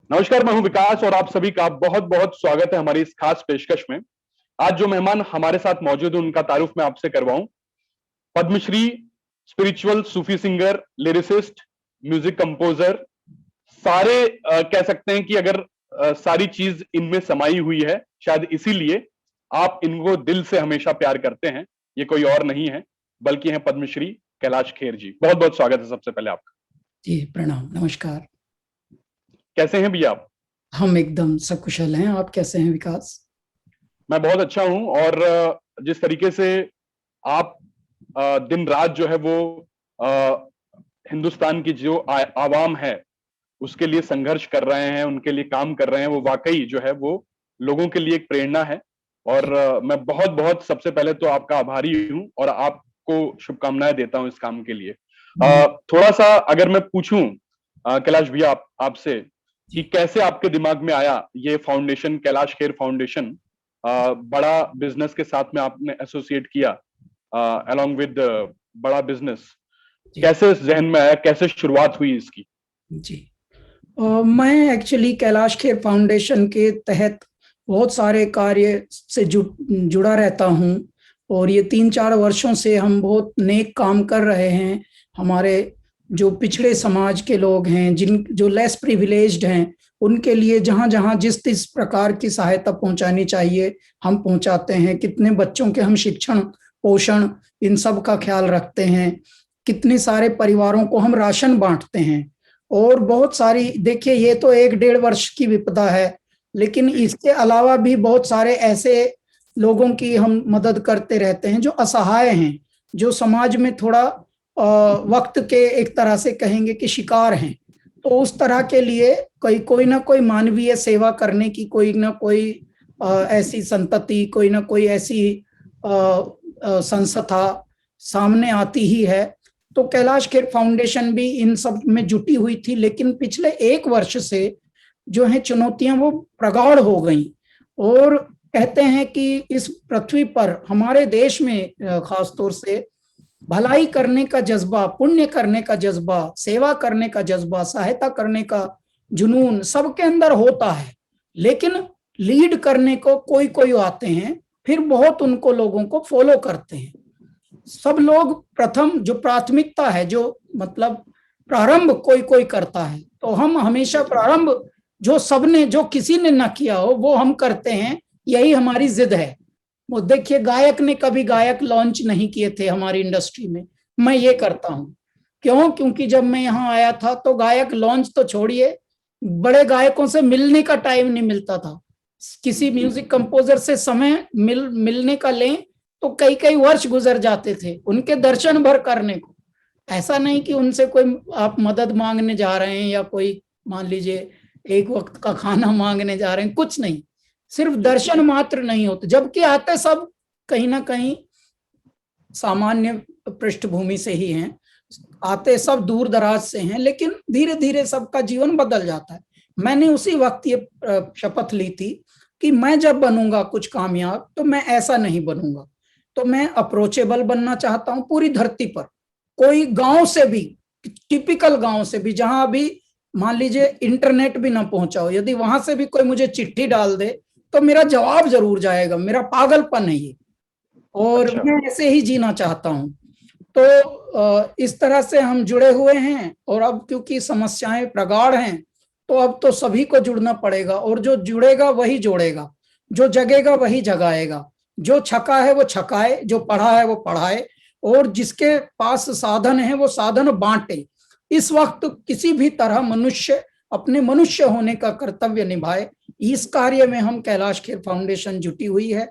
नमस्कार, मैं हूं विकास और आप सभी का बहुत बहुत स्वागत है हमारी इस खास पेशकश में। आज जो मेहमान हमारे साथ मौजूद हैं उनका तारुफ मैं आपसे करवाऊं। पद्मश्री, स्पिरिचुअल सूफी सिंगर, लिरिसिस्ट, म्यूजिक कंपोजर, सारे कह सकते हैं कि अगर सारी चीज इनमें समाई हुई है, शायद इसीलिए आप इनको दिल से हमेशा प्यार करते हैं। ये कोई और नहीं है बल्कि हैं पद्मश्री कैलाश खेर जी। बहुत बहुत स्वागत है सबसे पहले आपका। जी प्रणाम, नमस्कार। कैसे हैं भैया आप? हम एकदम सकुशल हैं। आप कैसे हैं विकास? मैं बहुत अच्छा हूं। और जिस तरीके से आप दिन रात जो है वो अ, हिंदुस्तान की जो आवाम है उसके लिए संघर्ष कर रहे हैं, उनके लिए काम कर रहे हैं, वो वाकई जो है वो लोगों के लिए एक प्रेरणा है। और मैं बहुत बहुत सबसे पहले तो आपका आभारी हूं और आपको शुभकामनाएं देता हूं इस काम के लिए। धन्यवाद थोड़ा सा अगर मैं पूछूं कैलाश भैया आपसे कि जी। कैसे आपके दिमाग में आया ये फाउंडेशन, कैलाश खेर फाउंडेशन, बड़ा बिजनेस के साथ में आपने एसोसिएट किया अलोंग विद बड़ा बिजनेस, जी कैसे इस जहन में आया, कैसे शुरुआत हुई इसकी? जी मैं एक्चुअली कैलाश खेर फाउंडेशन के तहत बहुत सारे कार्य से जुड़ा रहता हूं। और ये 3-4 वर्षों से हम बहुत नेक काम कर रहे हैं। हमारे जो पिछड़े समाज के लोग हैं, जिन जो लेस प्रिविलेज्ड हैं, उनके लिए जहां जहां जिस प्रकार की सहायता पहुंचानी चाहिए हम पहुंचाते हैं। कितने बच्चों के हम शिक्षण, पोषण, इन सब का ख्याल रखते हैं। कितने सारे परिवारों को हम राशन बांटते हैं। और बहुत सारी, देखिए ये तो 1-1.5 वर्ष की विपदा है, लेकिन जी। इसके अलावा भी बहुत सारे ऐसे लोगों की हम मदद करते रहते हैं जो असहाय हैं, जो समाज में थोड़ा वक्त के एक तरह से कहेंगे कि शिकार हैं। तो उस तरह के लिए कोई ना कोई मानवीय सेवा करने की कोई ना कोई ऐसी संतति, कोई ना कोई ऐसी संस्था सामने आती ही है। तो कैलाश खेर फाउंडेशन भी इन सब में जुटी हुई थी, लेकिन पिछले 1 वर्ष से जो है चुनौतियां वो प्रगाढ़ हो गई। और कहते हैं कि इस पृथ्वी पर, हमारे देश में खासतौर से, भलाई करने का जज्बा, पुण्य करने का जज्बा, सेवा करने का जज्बा, सहायता करने का जुनून सबके अंदर होता है। लेकिन लीड करने को कोई कोई आते हैं, फिर बहुत उनको लोगों को फॉलो करते हैं। सब लोग प्रथम जो प्राथमिकता है, जो मतलब प्रारंभ कोई कोई करता है, तो हम हमेशा प्रारंभ जो सबने, जो किसी ने ना किया हो वो हम करते हैं। यही हमारी जिद है। वो देखिए, गायक ने कभी गायक लॉन्च नहीं किए थे हमारी इंडस्ट्री में। मैं ये करता हूँ। क्यों? क्योंकि जब मैं यहाँ आया था तो गायक लॉन्च तो छोड़िए, बड़े गायकों से मिलने का टाइम नहीं मिलता था। किसी म्यूजिक कंपोजर से समय मिलने का लें तो कई कई वर्ष गुजर जाते थे उनके दर्शन भर करने को। ऐसा नहीं कि उनसे कोई आप मदद मांगने जा रहे हैं या कोई, मान लीजिए, एक वक्त का खाना मांगने जा रहे हैं, कुछ नहीं। सिर्फ जी। दर्शन मात्र नहीं होते, जबकि आते सब कहीं ना कहीं सामान्य पृष्ठभूमि से ही हैं, आते सब दूर दराज से हैं, लेकिन धीरे धीरे सबका जीवन बदल जाता है। मैंने उसी वक्त ये शपथ ली थी कि मैं जब बनूंगा कुछ कामयाब तो मैं ऐसा नहीं बनूंगा। तो मैं अप्रोचेबल बनना चाहता हूं पूरी धरती पर। कोई गांव से भी, टिपिकल गांव से भी, जहां अभी मान लीजिए इंटरनेट भी ना पहुंचा हो, यदि वहां से भी कोई मुझे चिट्ठी डाल दे तो मेरा जवाब जरूर जाएगा। मेरा पागलपन है ये, और अच्छा। मैं ऐसे ही जीना चाहता हूं। तो इस तरह से हम जुड़े हुए हैं। और अब क्योंकि समस्याएं प्रगाढ़ हैं, तो अब तो सभी को जुड़ना पड़ेगा। और जो जुड़ेगा वही जोड़ेगा, जो जगेगा वही जगाएगा। जो छका है वो छकाए, जो पढ़ा है वो पढ़ाए, और जिसके पास साधन है वो साधन बांटे। इस वक्त किसी भी तरह मनुष्य अपने मनुष्य होने का कर्तव्य निभाए। इस कार्य में हम कैलाश खेर फाउंडेशन जुटी हुई है।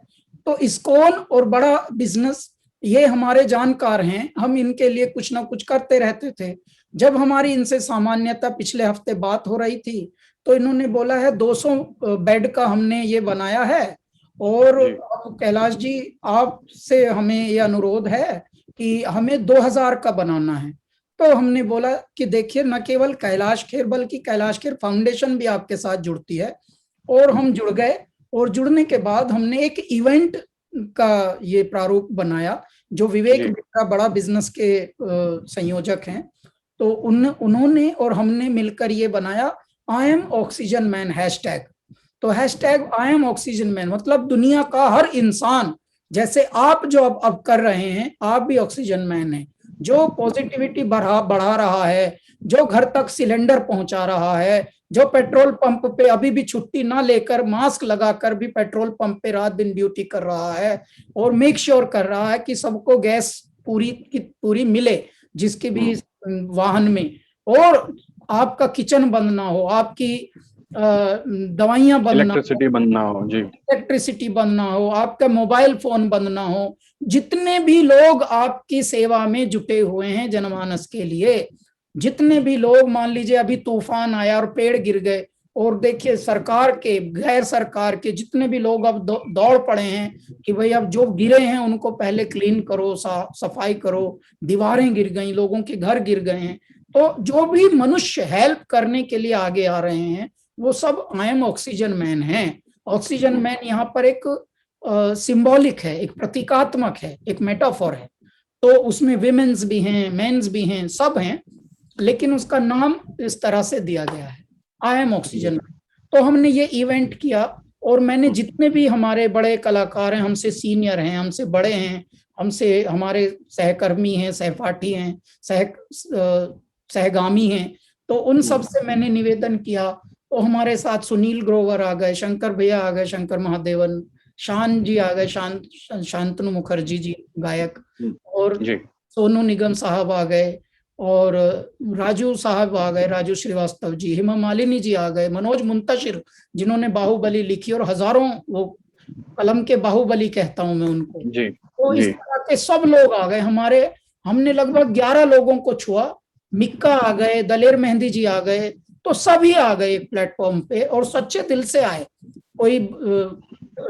तो इस्कॉन और बड़ा बिजनेस, ये हमारे जानकार हैं, हम इनके लिए कुछ ना कुछ करते रहते थे। जब हमारी इनसे सामान्यतः पिछले हफ्ते बात हो रही थी, तो इन्होंने बोला है 200 बेड का हमने ये बनाया है। और जी। अब कैलाश जी, आपसे हमें ये अनुरोध है कि हमें 2000 का बनाना है। तो हमने बोला कि देखिए, न केवल कैलाश खेर बल्कि कैलाश खेर फाउंडेशन भी आपके साथ जुड़ती है। और हम जुड़ गए। और जुड़ने के बाद हमने एक इवेंट का ये प्रारूप बनाया। जो विवेक जी। बित्रा बड़ा बिजनेस के संयोजक हैं, तो उन्होंने और हमने मिलकर ये बनाया। I am oxygen man hashtag. तो hashtag I am oxygen man मतलब दुनिया का हर इंसान, जैसे आप जो अब कर रहे हैं, आप भी ऑक्सीजन मैन हैं। जो पॉजिटिविटी बढ़ा रहा है, जो घर तक सिलेंडर पहुंचा रहा है, जो पेट्रोल पंप पे अभी भी छुट्टी ना लेकर मास्क लगाकर भी पेट्रोल पंप पे रात दिन ड्यूटी कर रहा है और मेक श्योर कर रहा है कि सबको गैस पूरी की पूरी मिले जिसके भी वाहन में, और आपका किचन बंद ना हो, आपकी दवाइयां बंद ना हो, इलेक्ट्रिसिटी बंद ना हो, जी, इलेक्ट्रिसिटी बंद ना हो, आपका मोबाइल फोन बंद ना हो। जितने भी लोग आपकी सेवा में जुटे हुए हैं जनमानस के लिए, जितने भी लोग, मान लीजिए अभी तूफान आया और पेड़ गिर गए, और देखिए सरकार के गैर सरकार के जितने भी लोग अब दौड़ पड़े हैं कि भाई अब जो गिरे हैं उनको पहले क्लीन करो, सफाई करो, दीवारें गिर गई, लोगों के घर गिर गए हैं। तो जो भी मनुष्य हेल्प करने के लिए आगे आ रहे हैं वो सब आई एम ऑक्सीजन मैन हैं। ऑक्सीजन मैन यहाँ पर एक सिंबॉलिक है, एक प्रतीकात्मक है, एक मेटाफोर है। तो उसमें विमेन्स भी हैं, मेंस भी हैं, सब हैं, लेकिन उसका नाम इस तरह से दिया गया है, आई एम ऑक्सीजन मैन। तो हमने ये इवेंट किया और मैंने जितने भी हमारे बड़े कलाकार हैं, हमसे सीनियर हैं, हमसे बड़े हैं, हमसे हमारे सहकर्मी हैं, सहपाठी हैं, सहगामी हैं, तो उन सब से मैंने निवेदन किया। तो हमारे साथ सुनील ग्रोवर आ गए, शंकर भैया आ गए, शंकर महादेवन, शान जी आ गए, शांतनु मुखर्जी जी गायक, और सोनू निगम साहब आ गए, और राजू साहब आ गए, राजू श्रीवास्तव जी, हेमा मालिनी जी आ गए, मनोज मुंतशिर जिन्होंने बाहुबली लिखी और हजारों, वो कलम के बाहुबली कहता हूं मैं उनको। तो इस तरह के सब लोग आ गए हमारे। हमने लगभग 11 लोगों को छुआ, मिक्का आ गए, दलेर मेहंदी जी आ गए, तो सभी आ गए एक प्लेटफॉर्म पे और सच्चे दिल से आए। कोई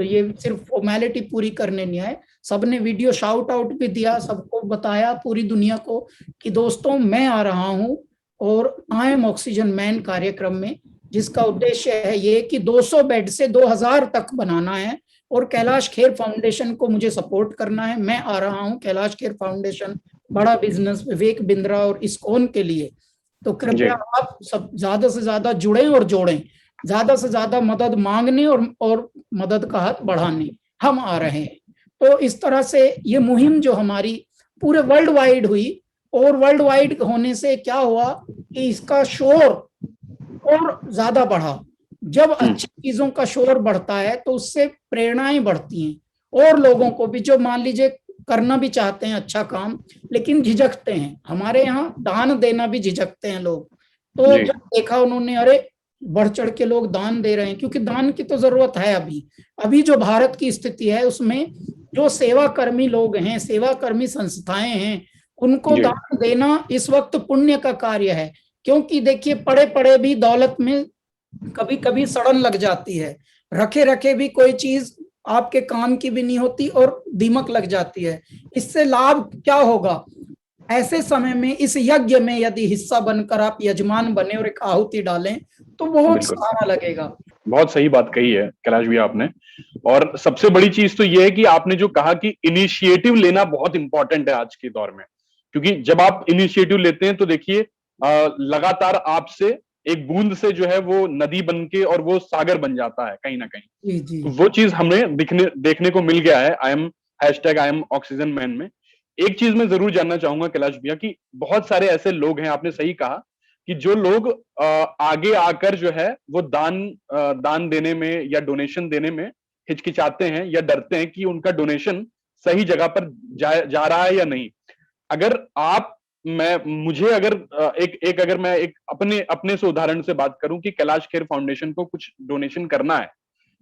ये सिर्फ फॉर्मेलिटी पूरी करने नहीं आए, सबने वीडियो शाउट आउट भी दिया, सबको बताया पूरी दुनिया को कि दोस्तों मैं आ रहा हूं और आई एम ऑक्सीजन मैन कार्यक्रम में, जिसका उद्देश्य है ये कि 200 बेड से 2000 तक बनाना है और कैलाश खेर फाउंडेशन को मुझे सपोर्ट करना है। मैं आ रहा हूं कैलाश खेर फाउंडेशन, बड़ा बिजनेस, विवेक बिंद्रा और इस्कॉन के लिए। तो कृपया आप सब ज्यादा से ज्यादा जुड़ें और जोड़ें, ज्यादा से ज्यादा मदद मांगने और मदद का हाथ बढ़ाने हम आ रहे हैं। तो इस तरह से ये मुहिम जो हमारी पूरे वर्ल्ड वाइड हुई, और वर्ल्ड वाइड होने से क्या हुआ कि इसका शोर और ज्यादा बढ़ा। जब अच्छी चीजों का शोर बढ़ता है तो उससे प्रेरणाएं बढ़ती हैं, और लोगों को भी जो मान लीजिए करना भी चाहते हैं अच्छा काम लेकिन झिझकते हैं, हमारे यहाँ दान देना भी झिझकते हैं लोग। तो जब देखा उन्होंने, अरे बढ़ चढ़ के लोग दान दे रहे हैं, क्योंकि दान की तो जरूरत है। अभी जो भारत की स्थिति है उसमें जो सेवा कर्मी लोग हैं, सेवा कर्मी संस्थाएं हैं, उनको दान देना इस वक्त पुण्य का कार्य है। क्योंकि देखिए पड़े पड़े भी दौलत में कभी कभी सड़न लग जाती है, रखे रखे भी कोई चीज आपके काम की भी नहीं होती और दीमक लग जाती है। इससे लाभ क्या होगा? ऐसे समय में इस यज्ञ में यदि हिस्सा बनकर आप यजमान बने और एक आहुति डालें तो बहुत सहारा लगेगा। बहुत सही बात कही है कैलाश भैया आपने। और सबसे बड़ी चीज तो यह है कि आपने जो कहा कि इनिशिएटिव लेना बहुत इंपॉर्टेंट है आज के दौर में, क्योंकि जब आप इनिशिएटिव लेते हैं तो देखिए लगातार आपसे एक बूंद से जो है वो नदी बन के और वो सागर बन जाता है कहीं ना कहीं। तो वो चीज हमें देखने को मिल गया है आई एम ऑक्सीजन मैन में। एक चीज मैं जरूर जानना चाहूंगा कैलाश भैया कि बहुत सारे ऐसे लोग हैं, आपने सही कहा कि जो लोग आगे आकर जो है वो दान देने में या डोनेशन देने में हिचकिचाते हैं या डरते हैं कि उनका डोनेशन सही जगह पर जा रहा है या नहीं। अगर आप मुझे अगर अगर मैं एक अपने से उदाहरण से बात करूं कि कैलाश खेर फाउंडेशन को कुछ डोनेशन करना है,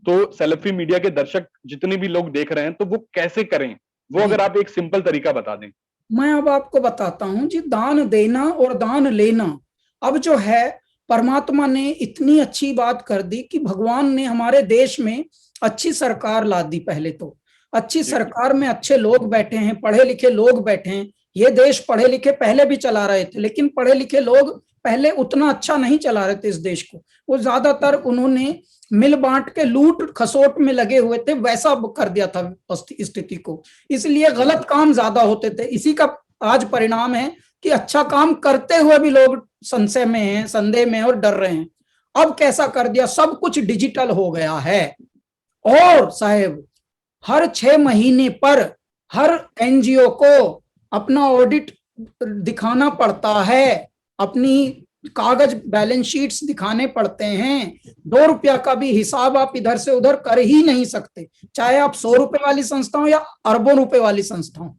तो सेल्फी मीडिया के दर्शक जितने भी लोग देख रहे हैं तो वो कैसे करें, वो अगर आप एक सिंपल तरीका बता दें। मैं अब आपको बताता हूं जी। दान देना और दान लेना, अब जो है परमात्मा ने इतनी अच्छी बात कर दी कि भगवान ने हमारे देश में अच्छी सरकार ला दी। पहले तो अच्छी सरकार में अच्छे लोग बैठे हैं, पढ़े लिखे लोग बैठे हैं। ये देश पढ़े लिखे पहले भी चला रहे थे, लेकिन पढ़े लिखे लोग पहले उतना अच्छा नहीं चला रहे थे इस देश को। वो ज्यादातर उन्होंने मिल बांट के लूट खसोट में लगे हुए थे, वैसा कर दिया था स्थिति को। इसलिए गलत काम ज्यादा होते थे। इसी का आज परिणाम है कि अच्छा काम करते हुए भी लोग संशय में हैं, संदेह में और डर रहे हैं। अब कैसा कर दिया, सब कुछ डिजिटल हो गया है। और साहब हर 6 महीने पर हर एनजीओ को अपना ऑडिट दिखाना पड़ता है, अपनी कागज बैलेंस शीट्स दिखाने पड़ते हैं। 2 रुपया का भी हिसाब आप इधर से उधर कर ही नहीं सकते, चाहे आप 100 रुपए वाली संस्था हो या अरबों रुपए वाली संस्था हो।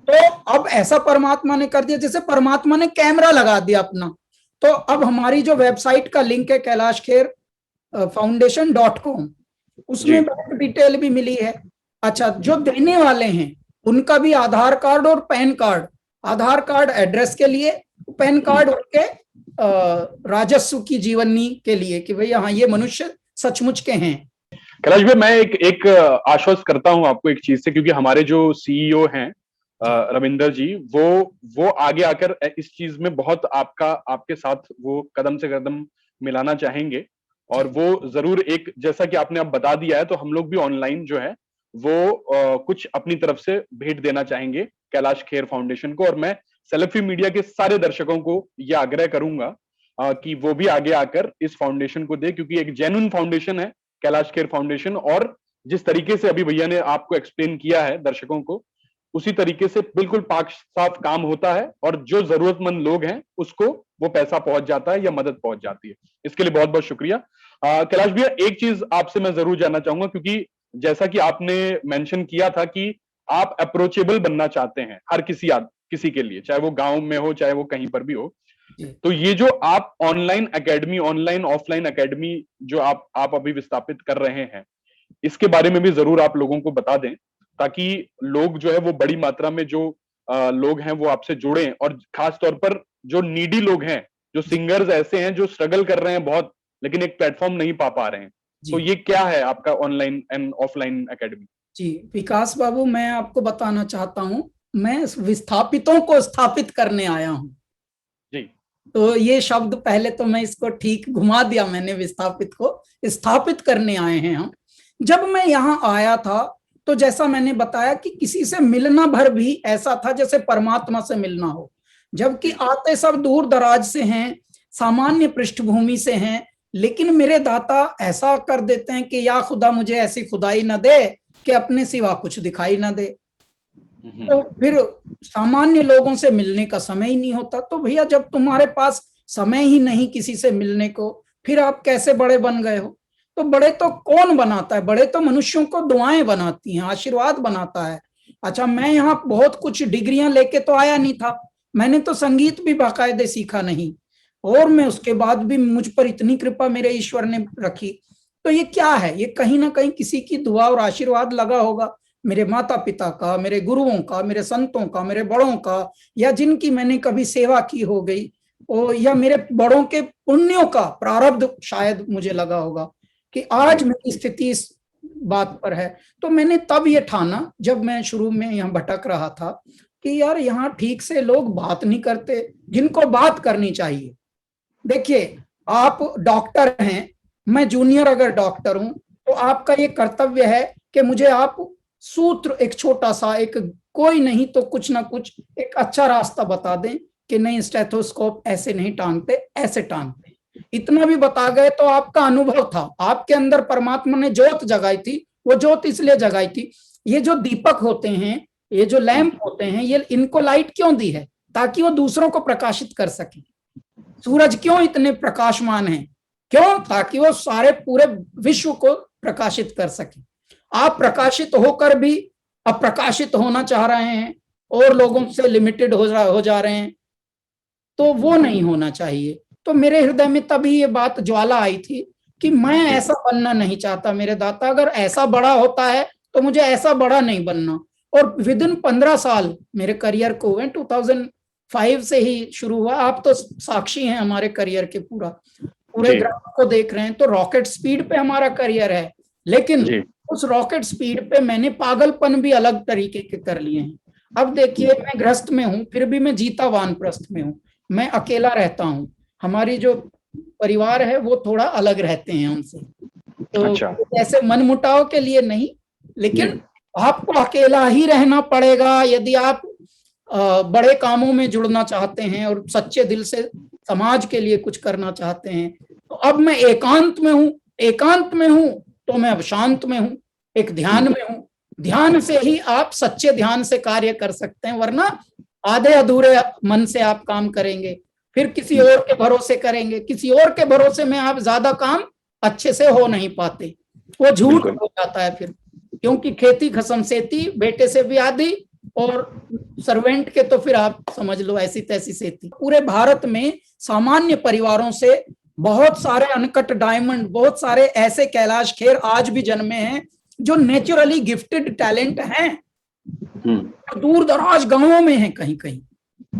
तो अब ऐसा परमात्मा ने कर दिया, जैसे परमात्मा ने कैमरा लगा दिया अपना। तो अब हमारी जो वेबसाइट का लिंक है KailashKher उसमें बैंक डिटेल भी मिली है। अच्छा, जो देने वाले हैं उनका भी आधार कार्ड और पैन कार्ड, आधार कार्ड एड्रेस के लिए, पैन कार्ड उनके राजस्व की जीवनी के लिए, कि भैया हाँ ये मनुष्य सचमुच के हैं। कैलाश भाई, मैं एक आश्वस्त करता हूं आपको एक चीज से, क्योंकि हमारे जो सीईओ हैं रविंदर जी, वो आगे आकर इस चीज में बहुत आपके साथ वो कदम से कदम मिलाना चाहेंगे। और वो जरूर एक, जैसा कि आपने अब बता दिया है, तो हम लोग भी ऑनलाइन जो है वो कुछ अपनी तरफ से भेंट देना चाहेंगे कैलाश खेर फाउंडेशन को। और मैं सेल्फी मीडिया के सारे दर्शकों को यह आग्रह करूंगा कि वो भी आगे आकर इस फाउंडेशन को दे, क्योंकि एक जेन्युइन फाउंडेशन है कैलाश खेर फाउंडेशन। और जिस तरीके से अभी भैया ने आपको एक्सप्लेन किया है दर्शकों को, उसी तरीके से बिल्कुल पाक साफ काम होता है, और जो जरूरतमंद लोग हैं उसको वो पैसा पहुंच जाता है या मदद पहुंच जाती है। इसके लिए बहुत बहुत शुक्रिया। कैलाश भैया, एक चीज आपसे मैं जरूर जानना चाहूंगा, क्योंकि जैसा कि आपने मेंशन किया था कि आप अप्रोचेबल बनना चाहते हैं हर किसी के लिए, चाहे वो गांव में हो चाहे वो कहीं पर भी हो। तो ये जो आप online academy, online offline academy जो आप अभी विस्थापित कर रहे हैं, इसके बारे में भी जरूर आप लोगों को बता दें, ताकि लोग जो है वो बड़ी मात्रा में जो लोग हैं वो आपसे जुड़ें। और खास तौर पर जो नीडी लोग हैं, जो सिंगर्स ऐसे हैं जो स्ट्रगल कर रहे हैं बहुत, लेकिन एक प्लेटफॉर्म नहीं पा रहे हैं, तो ये क्या है आपका ऑनलाइन एंड ऑफलाइन एकेडमी? जी विकास बाबू, मैं आपको बताना चाहता हूं, मैं विस्थापितों को स्थापित करने आया हूं। जी। तो ये शब्द पहले तो मैं इसको ठीक घुमा दिया मैंने, विस्थापित को स्थापित करने आए हैं हम। जब मैं यहाँ आया था तो जैसा मैंने बताया कि किसी से मिलना भर भी ऐसा था जैसे परमात्मा से मिलना हो, जबकि आते सब दूर दराज से हैं, सामान्य पृष्ठभूमि से हैं, लेकिन मेरे दाता ऐसा कर देते हैं कि या खुदा मुझे ऐसी खुदाई न दे कि अपने सिवा कुछ दिखाई ना दे। तो फिर सामान्य लोगों से मिलने का समय ही नहीं होता। तो भैया जब तुम्हारे पास समय ही नहीं किसी से मिलने को, फिर आप कैसे बड़े बन गए हो? तो बड़े तो कौन बनाता है? बड़े तो मनुष्यों को दुआएं बनाती हैं, आशीर्वाद बनाता है। अच्छा, मैं यहाँ बहुत कुछ डिग्रियां लेके तो आया नहीं था, मैंने तो संगीत भी बाकायदे सीखा नहीं, और मैं उसके बाद भी मुझ पर इतनी कृपा मेरे ईश्वर ने रखी। तो ये क्या है? ये कहीं ना कहीं किसी की दुआ और आशीर्वाद लगा होगा, मेरे माता पिता का, मेरे गुरुओं का, मेरे संतों का, मेरे बड़ों का, या जिनकी मैंने कभी सेवा की हो गई, और या मेरे बड़ों के पुण्यों का प्रारब्ध शायद मुझे लगा होगा कि आज मेरी स्थिति इस बात पर है। तो मैंने तब ये ठाना, जब मैं शुरू में यहाँ भटक रहा था, कि यार यहाँ ठीक से लोग बात नहीं करते जिनको बात करनी चाहिए। देखिए, आप डॉक्टर हैं, मैं जूनियर अगर डॉक्टर हूं, तो आपका ये कर्तव्य है कि मुझे आप सूत्र, एक छोटा सा, एक कोई नहीं तो कुछ ना कुछ एक अच्छा रास्ता बता दें कि नहीं, स्टेथोस्कोप ऐसे नहीं टांगते, ऐसे टांगते। इतना भी बता गए तो आपका अनुभव था, आपके अंदर परमात्मा ने ज्योत जगाई थी। वो ज्योत इसलिए जगाई थी, ये जो दीपक होते हैं, ये जो लैंप होते हैं, ये इनको लाइट क्यों दी है? ताकि वो दूसरों को प्रकाशित कर सके। सूरज क्यों इतने प्रकाशमान हैं? क्यों? ताकि वो सारे पूरे विश्व को प्रकाशित कर सके। आप प्रकाशित होकर भी अप्रकाशित होना चाह रहे हैं और लोगों से लिमिटेड हो जा रहे हैं, तो वो नहीं होना चाहिए। तो मेरे हृदय में तभी ये बात ज्वाला आई थी कि मैं ऐसा बनना नहीं चाहता। मेरे दाता अगर ऐसा बड़ा होता है तो मुझे ऐसा बड़ा नहीं बनना। और विद इन 15 साल मेरे करियर को हुए, 2005 से ही शुरू हुआ। आप तो साक्षी हैं हमारे करियर के, पूरे ग्राफ को देख रहे हैं, तो रॉकेट स्पीड पे हमारा करियर है। लेकिन उस रॉकेट स्पीड पे मैंने पागलपन भी अलग तरीके के कर लिए हैं। अब देखिए, मैं गृहस्थ में हूँ, फिर भी मैं जीता वानप्रस्थ में हूँ। मैं अकेला रहता हूँ, हमारी जो परिवार है वो थोड़ा अलग रहते हैं हमसे। तो ऐसे मनमुटाव के लिए नहीं, लेकिन आपको अकेला ही रहना पड़ेगा यदि आप बड़े कामों में जुड़ना चाहते हैं और सच्चे दिल से समाज के लिए कुछ करना चाहते हैं। तो अब मैं एकांत में हूं, एकांत में हूं तो मैं अब शांत में हूं, एक ध्यान में हूं। ध्यान से ही आप सच्चे ध्यान से कार्य कर सकते हैं, वरना आधे अधूरे मन से आप काम करेंगे, फिर किसी और के भरोसे करेंगे, किसी और के भरोसे में आप ज्यादा काम अच्छे से हो नहीं पाते, वो झूठ हो जाता है फिर। क्योंकि खेती खसम सेती, बेटे से भी आधी, और सर्वेंट के तो फिर आप समझ लो ऐसी तैसी सेती। पूरे भारत में सामान्य परिवारों से बहुत सारे अनकट डायमंड, बहुत सारे ऐसे कैलाश खेर आज भी जन्मे हैं जो नेचुरली गिफ्टेड टैलेंट हैं, दूर दराज गांवों में है, कहीं कहीं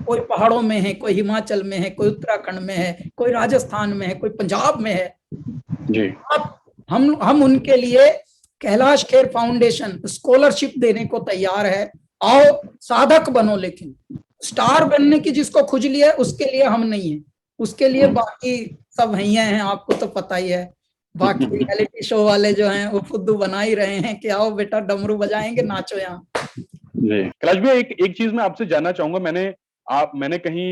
कोई पहाड़ों में है, कोई हिमाचल में है, कोई उत्तराखंड में है, कोई राजस्थान में है, कोई पंजाब में है जी। अब हम उनके लिए कैलाश खेर फाउंडेशन स्कॉलरशिप देने को तैयार है। आओ साधक बनो, लेकिन स्टार बनने की जिसको खुजली है उसके लिए हम नहीं है, उसके लिए बाकी सब भैया हैं, आपको तो पता ही है। बाकी रियलिटी शो वाले जो हैं वो फुद्दू बना ही रहे हैं कि आओ बेटा डमरू बजाएंगे, नाचो यहाँ। जी कैलाश भैया, एक चीज मैं आपसे जानना चाहूंगा। मैंने कहीं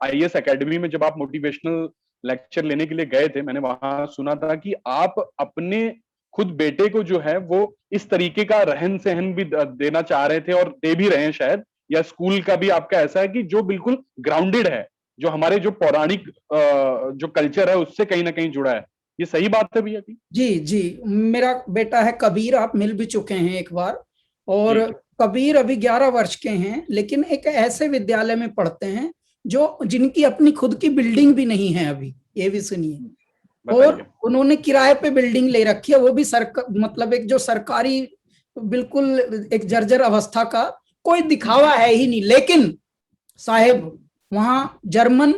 IAS एकेडमी में जब आप मोटिवेशनल लेक्चर लेने के लिए गए थे, मैंने वहां सुना था कि आप अपने खुद बेटे को जो है वो इस तरीके का रहन सहन भी देना चाह रहे थे, और दे भी रहे हैं शायद, या स्कूल का भी आपका ऐसा है कि जो बिल्कुल ग्राउंडेड है, जो हमारे जो पौराणिक जो कल्चर है उससे कहीं ना कहीं जुड़ा है। ये सही बात है भैया की? जी जी, मेरा बेटा है कबीर, आप मिल भी चुके हैं एक बार। और कबीर अभी 11 वर्ष के हैं, लेकिन एक ऐसे विद्यालय में पढ़ते हैं जो जिनकी अपनी खुद की बिल्डिंग भी नहीं है अभी, ये भी सुनिए। और उन्होंने किराए पे बिल्डिंग ले रखी है, वो भी मतलब एक जो सरकारी, बिल्कुल एक जर्जर अवस्था का, कोई दिखावा है ही नहीं। लेकिन साहेब वहां जर्मन,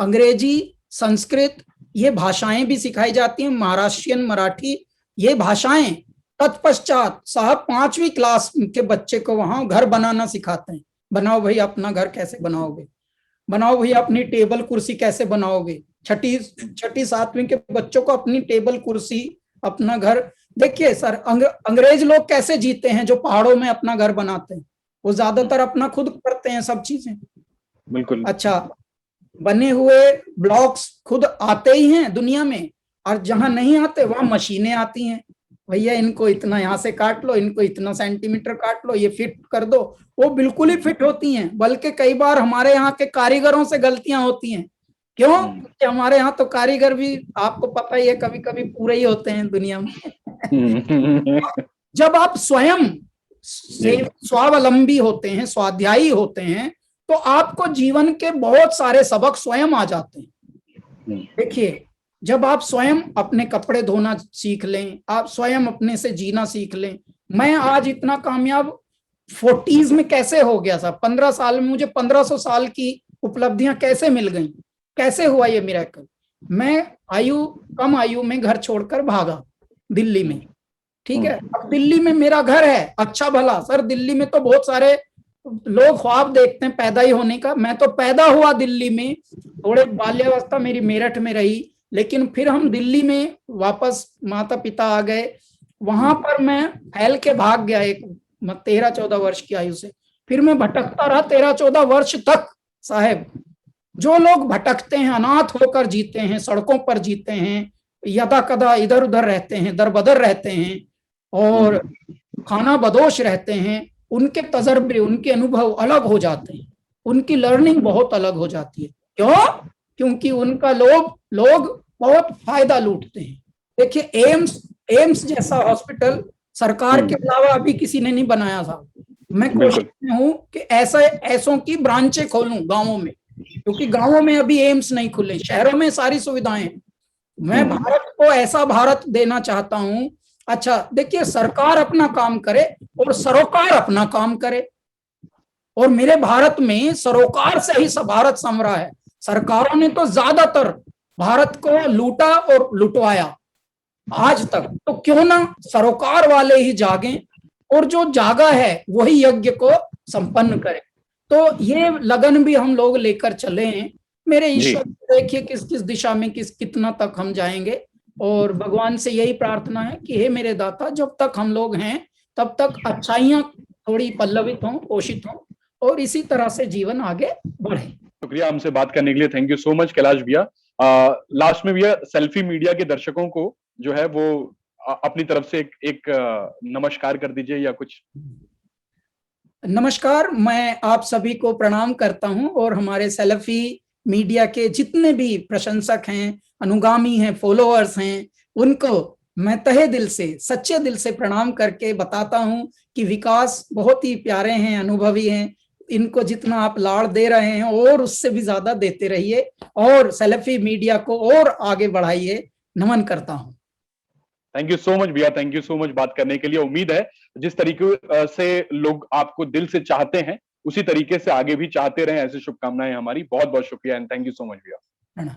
अंग्रेजी, संस्कृत ये भाषाएं भी सिखाई जाती हैं, महाराष्ट्रियन, मराठी ये भाषाएं। तत्पश्चात साहब 5वीं क्लास के बच्चे को वहां घर बनाना सिखाते हैं। बनाओ भाई अपना घर कैसे बनाओगे, बनाओ भाई अपनी टेबल कुर्सी कैसे बनाओगे। छठी 7वीं के बच्चों को अपनी टेबल कुर्सी, अपना घर। देखिए सर, अंग्रेज लोग कैसे जीते हैं जो पहाड़ों में अपना घर बनाते हैं, वो ज्यादातर अपना खुद करते हैं सब चीजें। बिल्कुल। अच्छा, बने हुए ब्लॉक्स खुद आते ही हैं दुनिया में, और जहां नहीं आते वहां मशीनें आती हैं। भैया इनको इतना यहाँ से काट लो, इनको इतना सेंटीमीटर काट लो, ये फिट कर दो, वो बिल्कुल ही फिट होती हैं। बल्कि कई बार हमारे यहाँ के कारीगरों से गलतियां होती हैं। क्यों? क्योंकि हमारे यहाँ तो कारीगर भी आपको पता ही है कभी कभी पूरे ही होते हैं दुनिया में। जब आप स्वयं स्वावलंबी होते हैं, स्वाध्यायी होते हैं, तो आपको जीवन के बहुत सारे सबक स्वयं आ जाते हैं। देखिए, जब आप स्वयं अपने कपड़े धोना सीख लें, आप स्वयं अपने से जीना सीख लें। मैं आज इतना कामयाब 40s में कैसे हो गया साहब, 15 साल में मुझे 1500 साल की उपलब्धियां कैसे मिल गई, कैसे हुआ ये मिरेकल? मैं कम आयु में घर छोड़कर भागा दिल्ली में, ठीक है। अब दिल्ली में मेरा घर है, अच्छा भला सर, दिल्ली में तो बहुत सारे लोग ख्वाब देखते हैं पैदा ही होने का। मैं तो पैदा हुआ दिल्ली में, थोड़े बाल्यावस्था मेरी मेरठ में रही, लेकिन फिर हम दिल्ली में वापस माता पिता आ गए। वहां पर मैं फैल के भाग गया एक 13-14 वर्ष की आयु से। फिर मैं भटकता रहा 13-14 वर्ष तक साहब। जो लोग भटकते हैं, अनाथ होकर जीते हैं, सड़कों पर जीते हैं, यदा कदा इधर उधर रहते हैं, दर बदर रहते हैं और खाना बदोश रहते हैं, उनके तजर्बे, उनके अनुभव अलग हो जाते हैं, उनकी लर्निंग बहुत अलग हो जाती है। क्यों? क्योंकि उनका लोग बहुत फायदा लूटते हैं। देखिए, एम्स जैसा हॉस्पिटल सरकार के अलावा अभी किसी ने नहीं बनाया था। मैं कोशिश में हूं कि ऐसों की ब्रांचें खोलूं गांवों में, क्योंकि गांवों में अभी एम्स नहीं खुले, शहरों में सारी सुविधाएं। मैं भारत को ऐसा भारत देना चाहता हूं। अच्छा देखिए, सरकार अपना काम करे और सरोकार अपना काम करे, और मेरे भारत में सरोकार से ही सब भारत संवरा है। सरकारों ने तो ज्यादातर भारत को लूटा और लुटवाया आज तक, तो क्यों ना सरोकार वाले ही जागें और जो जागा है वही यज्ञ को संपन्न करे। तो ये लगन भी हम लोग लेकर चले हैं। मेरे ईश्वर देखिए किस किस दिशा में कितना तक हम जाएंगे, और भगवान से यही प्रार्थना है कि हे मेरे दाता, जब तक हम लोग हैं तब तक अच्छाइयां थोड़ी पल्लवित हों, पोषित हों, और इसी तरह से जीवन आगे बढ़े। शुक्रिया हमसे बात करने के लिए, thank you so much Kailash भैया। लास्ट में भैया सेल्फी मीडिया के दर्शकों को जो है वो अपनी तरफ से एक नमस्कार कर दीजिए या कुछ। नमस्कार, मैं आप सभी को प्रणाम करता हूं और हमारे सेल्फी मीडिया के जितने भी प्रशंसक हैं, अनुगामी हैं, फॉलोअर्स हैं, उनको मैं तहे दिल से, सच्चे दिल से प्रणाम करके बताता हूं कि विकास बहुत ही प्यारे हैं, अनुभवी हैं। इनको जितना आप लाड़ दे रहे हैं और उससे भी ज्यादा देते रहिए और सेल्फी मीडिया को और आगे बढ़ाइए। नमन करता हूं। थैंक यू सो मच भैया, थैंक यू सो मच बात करने के लिए। उम्मीद है जिस तरीके से लोग आपको दिल से चाहते हैं उसी तरीके से आगे भी चाहते रहें, ऐसी शुभकामनाएं हमारी। बहुत बहुत शुक्रिया and thank you so much भैया।